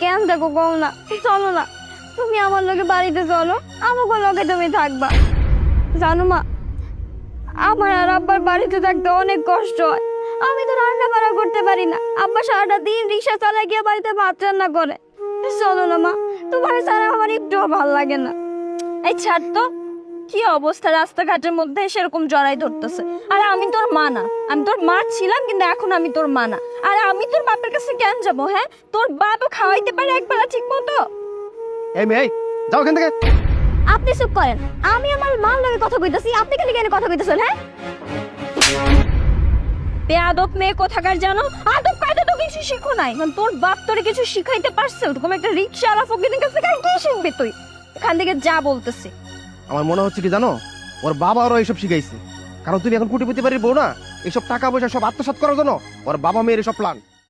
কেন দেখো কও না, চলো না, তুমি আমার লগে বাড়িতে চলো, আমাকে লগে তুমি থাকবা। জানো মা, আমার আর আব্বার বাড়িতে থাকতে অনেক কষ্ট হয়। আমি তো রান্না বান্না করতে পারি না, আব্বা সারাটা দিন রিক্সা চালায় গিয়ে বাড়িতে ভাত রান্না করে। চলো না মা, তোমার ছাড়া আমার একটুও ভালো লাগে না। এই ছাড় তো, কি অবস্থা রাস্তাঘাটের মধ্যে সেরকম জড়াই ধরতেছে। আর আমি তোর মা না, আমি তোর মা ছিলাম কিন্তু এখন আমি তোর মা না। আর আমি তোর বাপের কাছে কেন যাবো? হ্যাঁ, তোর বাপও খাওয়াইতে পারে একবেলা ঠিক মতো। এই মেয়ে, যাও এখান থেকে। আপনি চুপ করেন, আমি আমার মার লগে কথা কইতাছি, আপনি খালি কেন কথা কইতাছেন? হ্যাঁ, বেয়াদব মেয়ে কোথাকার জানো, আদব কায়দা তো কিছু শিখো নাই। মানে তোর বাপ তোরে কিছু শিখাইতে পারছে? ওরকম একটা রিক্সাওয়ালা ফকিরের কাছে কি শিখবি তুই? এখান থেকে যা বলতেছি। আমার মনে হচ্ছে কি জানো, ওর বাবা ওরা এইসব শিখাইছে। কারণ তুমি এখন কোটিপতি বাড়ির বউ না, এইসব টাকা পয়সা সব আত্মসাৎ করার জন্য ওর বাবা মেয়ের এসব প্ল্যান।